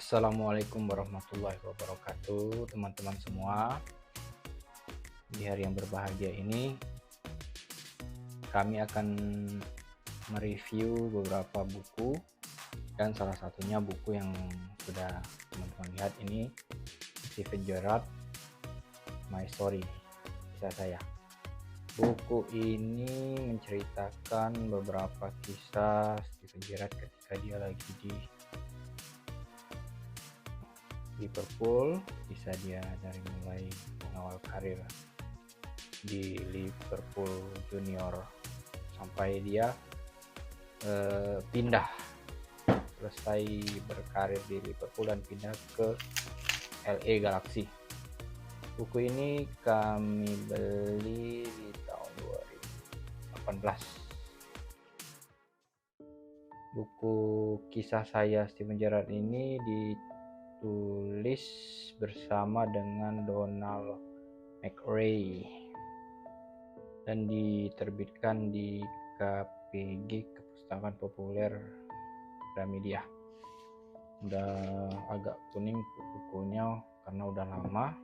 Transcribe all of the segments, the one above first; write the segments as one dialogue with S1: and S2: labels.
S1: Assalamualaikum warahmatullahi wabarakatuh, teman-teman semua. Di hari yang berbahagia ini, kami akan mereview beberapa buku, dan salah satunya buku yang sudah teman-teman lihat ini, Steven Gerrard, My Story, kisah saya. Buku ini menceritakan beberapa kisah Steven Gerrard ketika dia lagi di Liverpool, bisa dia dari mulai mengawal karir di Liverpool Junior sampai dia selesai berkarir di Liverpool dan pindah ke LA Galaxy. Buku ini kami beli di tahun 2018. Buku kisah saya Steven Gerrard ini ditulis bersama dengan Donald McRae dan diterbitkan di KPG, Kepustakaan Populer Gramedia. Udah agak kuning bukunya karena udah lama,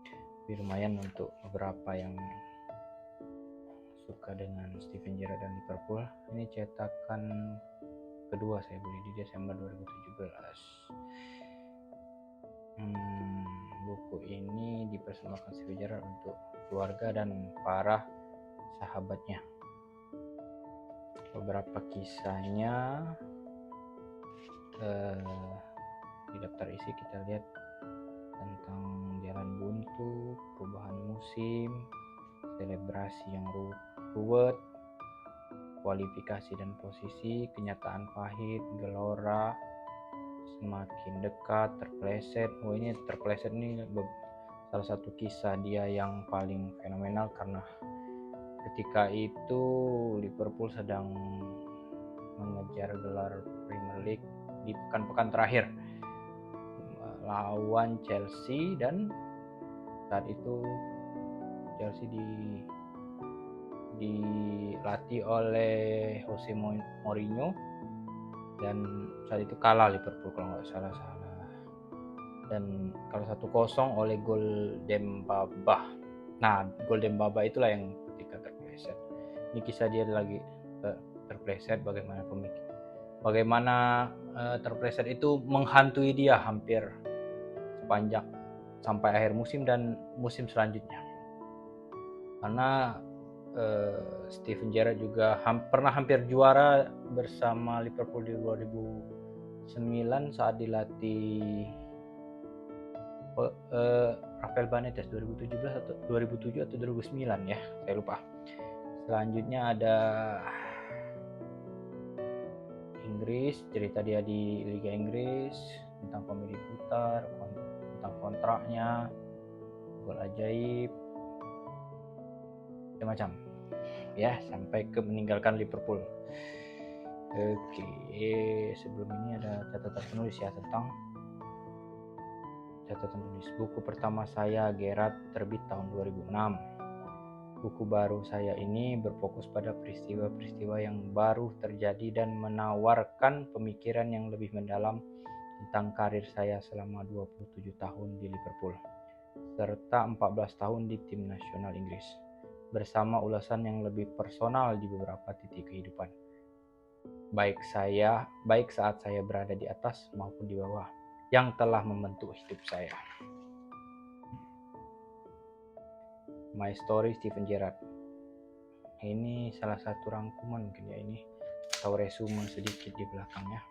S1: tapi lumayan untuk beberapa yang suka dengan Steven Gerrard dan Liverpool. Ini cetakan kedua, saya beli di Desember 2017. Buku ini dipersembahkan Steven Gerrard untuk keluarga dan para sahabatnya. Beberapa kisahnya di daftar isi kita lihat tentang jalan buntu, perubahan musim, selebrasi yang ruwet, kualifikasi dan posisi, kenyataan pahit, gelora, semakin dekat, terpleset. Ini terpleset nih salah satu kisah dia yang paling fenomenal, karena ketika itu Liverpool sedang mengejar gelar Premier League di pekan-pekan terakhir lawan Chelsea, dan saat itu Chelsea dilatih oleh Jose Mourinho, dan saat itu kalah Liverpool kalau nggak salah, dan kalah 1-0 oleh gol Dembaba. Nah, gol Dembaba itulah yang ketika terpleset. Ini kisah dia lagi terpleset, bagaimana terpleset itu menghantui dia hampir sepanjang sampai akhir musim dan musim selanjutnya. Karena Steven Gerrard juga pernah hampir juara bersama Liverpool di 2009 saat dilatih Rafael Benitez 2007 atau 2009 ya, saya lupa. Selanjutnya ada Inggris, cerita dia di Liga Inggris tentang komedi putar, tentang kontraknya, gol ajaib, macam-macam ya, sampai ke meninggalkan Liverpool. Oke, sebelum ini ada catatan penulis ya, tentang catatan penulis. Buku pertama saya Gerrard terbit tahun 2006. Buku baru saya ini berfokus pada peristiwa-peristiwa yang baru terjadi dan menawarkan pemikiran yang lebih mendalam tentang karir saya selama 27 tahun di Liverpool serta 14 tahun di tim nasional Inggris, bersama ulasan yang lebih personal di beberapa titik kehidupan, baik saat saya berada di atas maupun di bawah, yang telah membentuk hidup saya. My Story Steven Gerrard. Ini salah satu rangkuman mungkin ya, ini atau resume sedikit di belakangnya.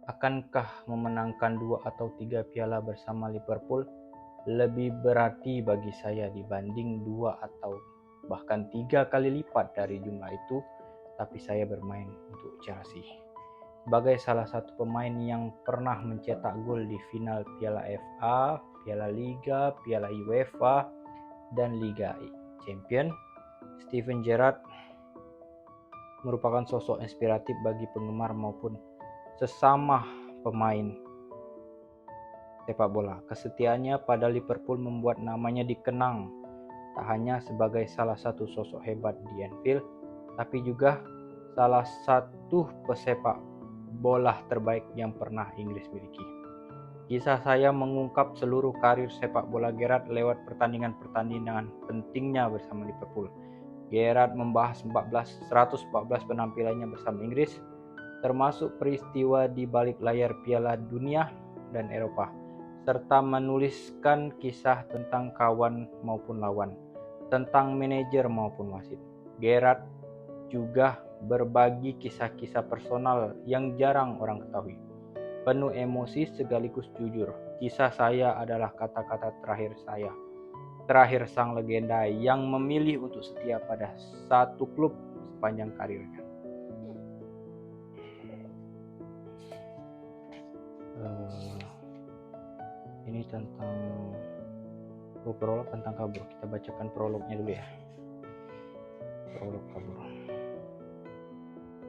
S1: Akankah memenangkan 2 atau 3 piala bersama Liverpool lebih berarti bagi saya dibanding 2 atau bahkan 3 kali lipat dari jumlah itu, tapi saya bermain untuk Chelsea sebagai salah satu pemain yang pernah mencetak gol di final Piala FA, Piala Liga, Piala UEFA, dan Liga Champions. Steven Gerrard merupakan sosok inspiratif bagi penggemar maupun sesama pemain sepak bola. Kesetiaannya pada Liverpool membuat namanya dikenang tak hanya sebagai salah satu sosok hebat di Anfield, tapi juga salah satu pesepak bola terbaik yang pernah Inggris miliki. Kisah saya mengungkap seluruh karir sepak bola Gerrard lewat pertandingan-pertandingan pentingnya bersama Liverpool. Gerrard membahas 114 penampilannya bersama Inggris, termasuk peristiwa di balik layar Piala Dunia dan Eropa, serta menuliskan kisah tentang kawan maupun lawan, tentang manajer maupun wasit. Gerrard juga berbagi kisah-kisah personal yang jarang orang ketahui. Penuh emosi sekaligus jujur. Kisah saya adalah kata-kata terakhir sang legenda yang memilih untuk setia pada satu klub sepanjang karirnya. Ini tentang prolog tentang kabur. Kita bacakan prolognya dulu ya. Prolog kabur.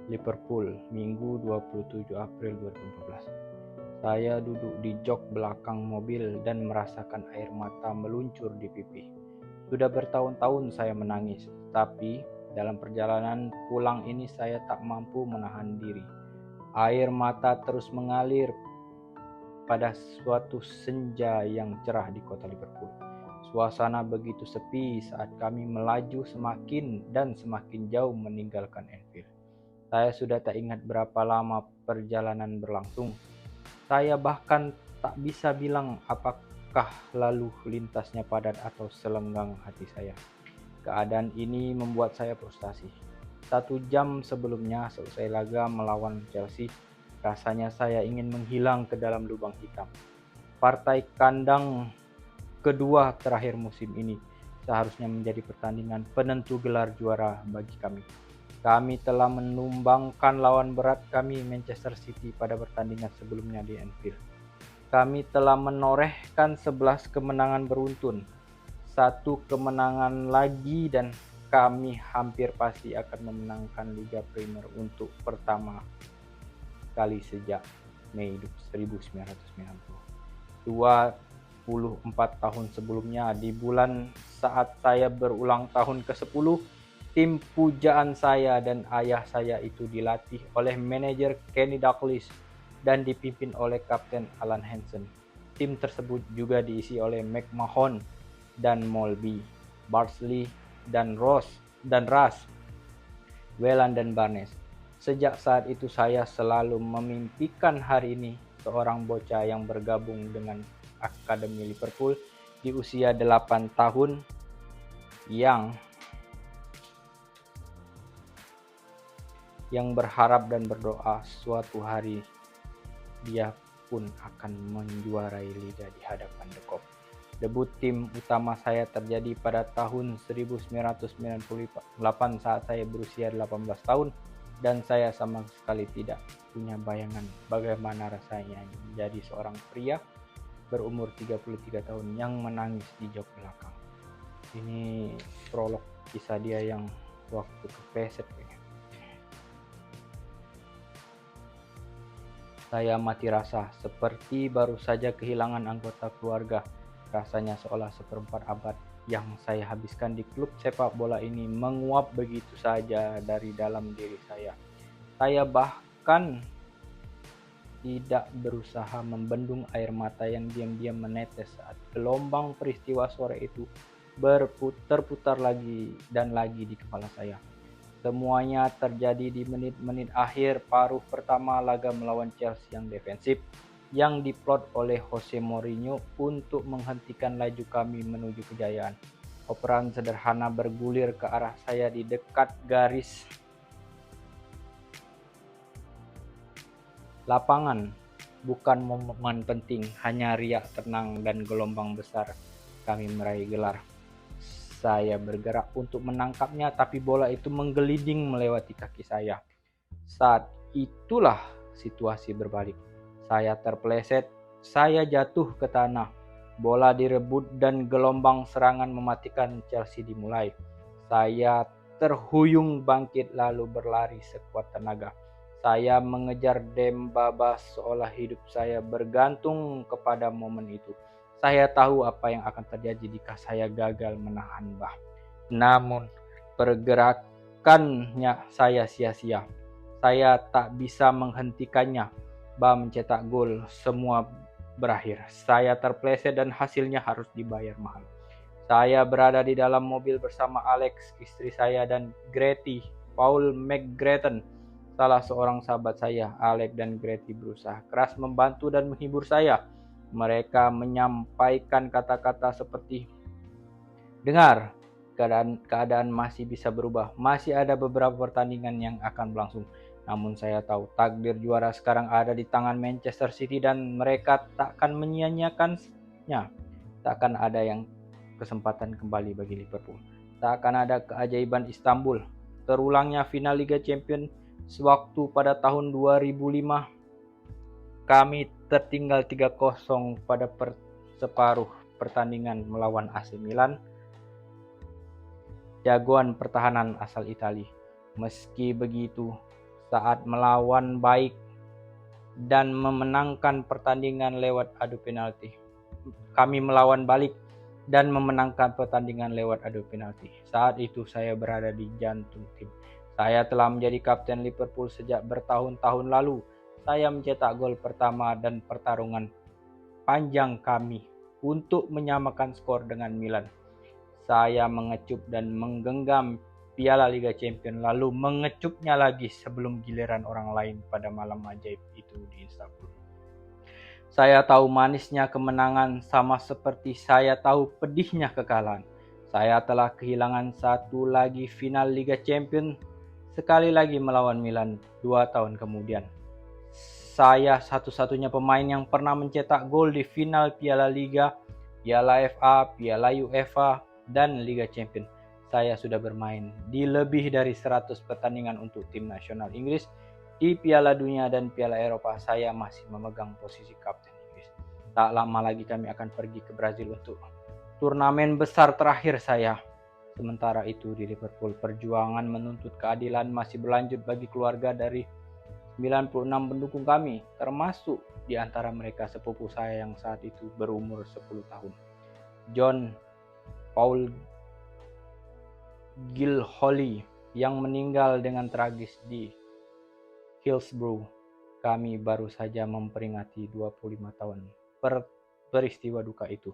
S1: Liverpool, Minggu 27 April 2014. Saya duduk di jok belakang mobil dan merasakan air mata meluncur di pipi. Sudah bertahun-tahun saya menangis, tapi dalam perjalanan pulang ini saya tak mampu menahan diri. Air mata terus mengalir pada suatu senja yang cerah di kota Liverpool. Suasana begitu sepi saat kami melaju semakin dan semakin jauh meninggalkan Anfield. Saya sudah tak ingat berapa lama perjalanan berlangsung. Saya bahkan tak bisa bilang apakah lalu lintasnya padat atau selenggang hati saya. Keadaan ini membuat saya frustasi. 1 jam sebelumnya selesai laga melawan Chelsea, rasanya saya ingin menghilang ke dalam lubang hitam. Partai kandang kedua terakhir musim ini seharusnya menjadi pertandingan penentu gelar juara bagi kami. Kami telah menumbangkan lawan berat kami Manchester City pada pertandingan sebelumnya di Anfield. Kami telah menorehkan 11 kemenangan beruntun. 1 kemenangan lagi dan kami hampir pasti akan memenangkan Liga Premier untuk pertama kali sejak Mei 1990. 24 tahun sebelumnya, di bulan saat saya berulang tahun ke-10, tim pujaan saya dan ayah saya itu dilatih oleh manajer Kenny Dalglish dan dipimpin oleh Kapten Alan Hansen. Tim tersebut juga diisi oleh McMahon dan Molby, Bardsley dan Rush, Whelan dan Barnes. Sejak saat itu saya selalu memimpikan hari ini, seorang bocah yang bergabung dengan Akademi Liverpool di usia 8 tahun yang berharap dan berdoa suatu hari dia pun akan menjuarai liga di hadapan The Kop. Debut tim utama saya terjadi pada tahun 1998 saat saya berusia 18 tahun dan saya sama sekali tidak punya bayangan bagaimana rasanya menjadi seorang pria berumur 33 tahun yang menangis di jok belakang. Ini prolog kisah dia yang waktu ke PSV. Saya mati rasa, seperti baru saja kehilangan anggota keluarga. Rasanya seolah seperempat abad yang saya habiskan di klub sepak bola ini menguap begitu saja dari dalam diri saya. Saya bahkan tidak berusaha membendung air mata yang diam-diam menetes saat gelombang peristiwa sore itu berputar-putar lagi dan lagi di kepala saya. Semuanya terjadi di menit-menit akhir paruh pertama laga melawan Chelsea yang defensif, yang diplot oleh Jose Mourinho untuk menghentikan laju kami menuju kejayaan. Operan sederhana bergulir ke arah saya di dekat garis lapangan. Bukan momen penting, hanya riak tenang dan gelombang besar kami meraih gelar. Saya bergerak untuk menangkapnya, tapi bola itu menggelinding melewati kaki saya. Saat itulah situasi berbalik. Saya terpeleset, saya jatuh ke tanah. Bola direbut dan gelombang serangan mematikan Chelsea dimulai. Saya terhuyung bangkit lalu berlari sekuat tenaga. Saya mengejar Dembaba seolah hidup saya bergantung kepada momen itu. Saya tahu apa yang akan terjadi jika saya gagal menahan Namun pergerakannya saya sia-sia. Saya tak bisa menghentikannya. Mencetak gol, semua berakhir. Saya terpleset dan hasilnya harus dibayar mahal. Saya berada di dalam mobil bersama Alex, istri saya, dan Greti, Paul McGrattan, salah seorang sahabat saya. Alex dan Greti berusaha keras membantu dan menghibur saya. Mereka menyampaikan kata-kata seperti, "Dengar, keadaan masih bisa berubah. Masih ada beberapa pertandingan yang akan berlangsung. Namun saya tahu takdir juara sekarang ada di tangan Manchester City dan mereka takkan menyia-nyiakannya. Takkan ada yang kesempatan kembali bagi Liverpool. Takkan ada keajaiban Istanbul. Terulangnya final Liga Champions sewaktu pada tahun 2005. Kami tertinggal 3-0 pada separuh pertandingan melawan AC Milan, jagoan pertahanan asal Italia. Meski begitu, saat melawan baik dan memenangkan pertandingan lewat adu penalti, kami melawan balik dan memenangkan pertandingan lewat adu penalti. Saat itu saya berada di jantung tim. Saya telah menjadi kapten Liverpool sejak bertahun-tahun lalu. Saya mencetak gol pertama dan pertarungan panjang kami untuk menyamakan skor dengan Milan. Saya mengecup dan menggenggam Piala Liga Champions, lalu mengecupnya lagi sebelum giliran orang lain pada malam ajaib itu di Istanbul. Saya tahu manisnya kemenangan sama seperti saya tahu pedihnya kekalahan. Saya telah kehilangan satu lagi final Liga Champions, sekali lagi melawan Milan 2 tahun kemudian. Saya satu-satunya pemain yang pernah mencetak gol di final Piala Liga, Piala FA, Piala UEFA, dan Liga Champions. Saya sudah bermain di lebih dari 100 pertandingan untuk tim nasional Inggris. Di Piala Dunia dan Piala Eropa, saya masih memegang posisi kapten Inggris. Tak lama lagi kami akan pergi ke Brazil untuk turnamen besar terakhir saya. Sementara itu di Liverpool, perjuangan menuntut keadilan masih berlanjut bagi keluarga dari 96 pendukung kami, termasuk di antara mereka sepupu saya yang saat itu berumur 10 tahun. John Paul Gilholly yang meninggal dengan tragis di Hillsborough. Kami baru saja memperingati 25 tahun peristiwa duka itu.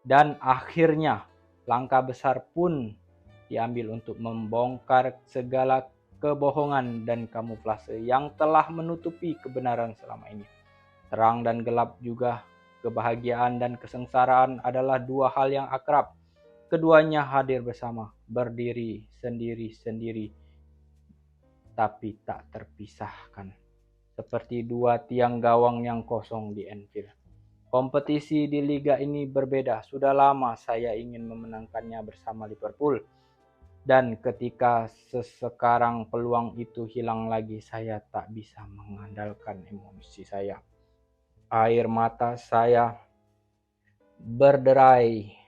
S1: Dan akhirnya langkah besar pun diambil untuk membongkar segala kebohongan dan kamuflase yang telah menutupi kebenaran selama ini. Terang dan gelap juga, kebahagiaan dan kesengsaraan adalah dua hal yang akrab. Keduanya hadir bersama, berdiri sendiri-sendiri, tapi tak terpisahkan. Seperti dua tiang gawang yang kosong di Anfield. Kompetisi di liga ini berbeda. Sudah lama saya ingin memenangkannya bersama Liverpool. Dan ketika sekarang peluang itu hilang lagi, saya tak bisa mengandalkan emosi saya. Air mata saya berderai.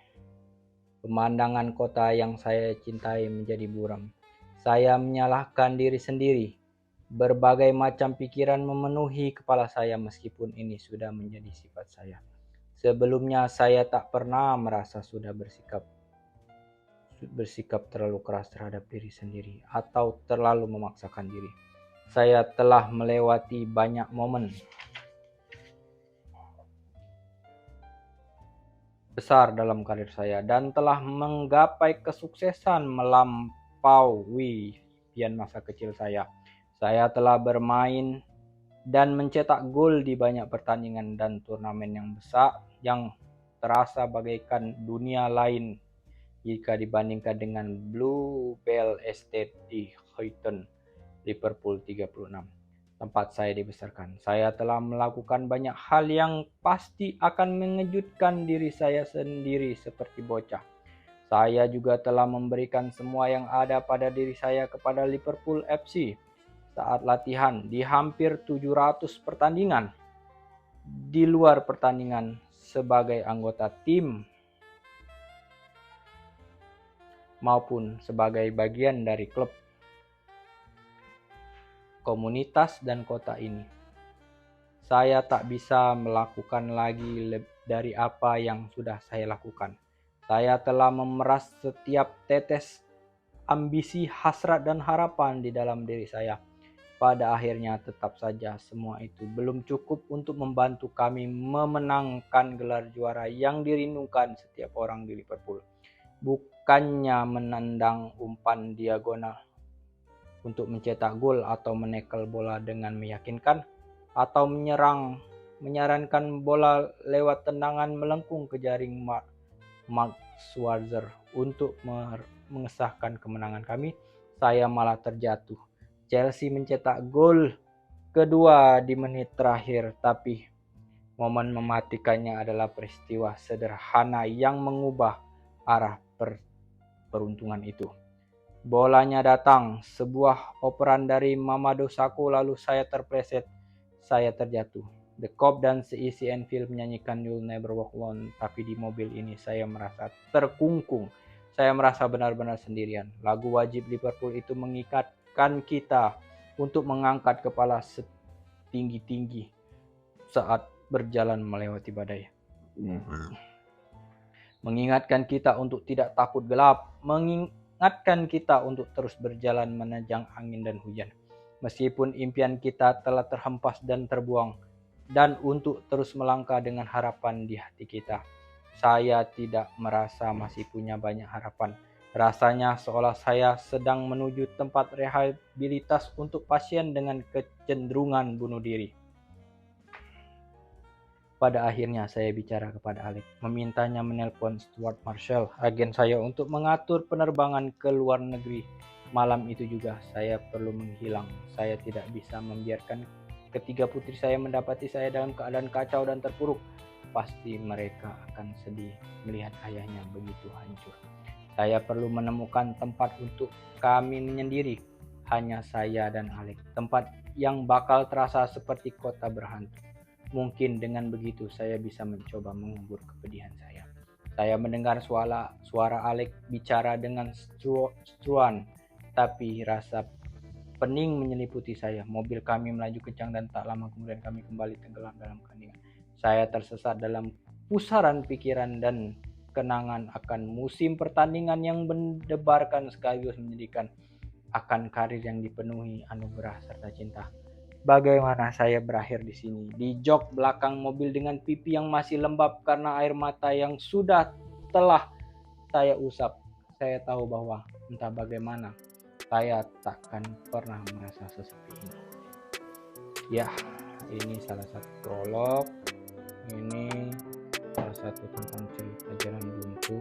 S1: Pemandangan kota yang saya cintai menjadi buram. Saya menyalahkan diri sendiri. Berbagai macam pikiran memenuhi kepala saya meskipun ini sudah menjadi sifat saya. Sebelumnya saya tak pernah merasa sudah bersikap terlalu keras terhadap diri sendiri atau terlalu memaksakan diri. Saya telah melewati banyak momen besar dalam karir saya dan telah menggapai kesuksesan melampaui impian masa kecil saya. Saya telah bermain dan mencetak gol di banyak pertandingan dan turnamen yang besar yang terasa bagaikan dunia lain jika dibandingkan dengan Bluebell Estate di Huyton, Liverpool 36. Tempat saya dibesarkan. Saya telah melakukan banyak hal yang pasti akan mengejutkan diri saya sendiri seperti bocah. Saya juga telah memberikan semua yang ada pada diri saya kepada Liverpool FC saat latihan di hampir 700 pertandingan. Di luar pertandingan sebagai anggota tim maupun sebagai bagian dari klub, komunitas dan kota ini. Saya tak bisa melakukan lagi dari apa yang sudah saya lakukan. Saya telah memeras setiap tetes ambisi, hasrat dan harapan di dalam diri saya. Pada akhirnya tetap saja semua itu belum cukup untuk membantu kami memenangkan gelar juara yang dirindukan setiap orang di Liverpool. Bukannya menendang umpan diagonal untuk mencetak gol atau menekel bola dengan meyakinkan, atau menyarankan bola lewat tendangan melengkung ke jaring Mark Schwarzer untuk mengesahkan kemenangan kami, saya malah terjatuh. Chelsea mencetak gol kedua di menit terakhir, tapi momen mematikannya adalah peristiwa sederhana yang mengubah arah peruntungan itu. Bolanya datang, sebuah operan dari Mamadou Sakho, lalu saya terpleset, saya terjatuh. The Cop dan seisi Anfield menyanyikan You'll Never Walk Alone, tapi di mobil ini saya merasa terkungkung. Saya merasa benar-benar sendirian. Lagu wajib Liverpool itu mengikatkan kita untuk mengangkat kepala setinggi-tinggi saat berjalan melewati badai. Mengingatkan kita untuk tidak takut gelap, mengingatkan kita untuk terus berjalan menerjang angin dan hujan. Meskipun impian kita telah terhempas dan terbuang, dan untuk terus melangkah dengan harapan di hati kita. Saya tidak merasa masih punya banyak harapan. Rasanya seolah saya sedang menuju tempat rehabilitas untuk pasien dengan kecenderungan bunuh diri. Pada akhirnya saya bicara kepada Alex, memintanya menelpon Stuart Marshall, agen saya, untuk mengatur penerbangan ke luar negeri. Malam itu juga saya perlu menghilang. Saya tidak bisa membiarkan ketiga putri saya mendapati saya dalam keadaan kacau dan terpuruk. Pasti mereka akan sedih melihat ayahnya begitu hancur. Saya perlu menemukan tempat untuk kami menyendiri, hanya saya dan Alex. Tempat yang bakal terasa seperti kota berhantu. Mungkin dengan begitu saya bisa mencoba mengubur kepedihan saya. Saya mendengar suara Alex bicara dengan Struan, tapi rasa pening menyeliputi saya. Mobil kami melaju kencang dan tak lama kemudian kami kembali tenggelam dalam keheningan. Saya tersesat dalam pusaran pikiran dan kenangan akan musim pertandingan yang mendebarkan sekaligus menyedihkan, akan karir yang dipenuhi anugerah serta cinta. Bagaimana saya berakhir di sini, di jok belakang mobil dengan pipi yang masih lembab karena air mata yang telah saya usap. Saya tahu bahwa entah bagaimana saya takkan pernah merasa sesepi ini. Ya, ini salah satu prolog. Ini salah satu tentang cerita jalan buntu.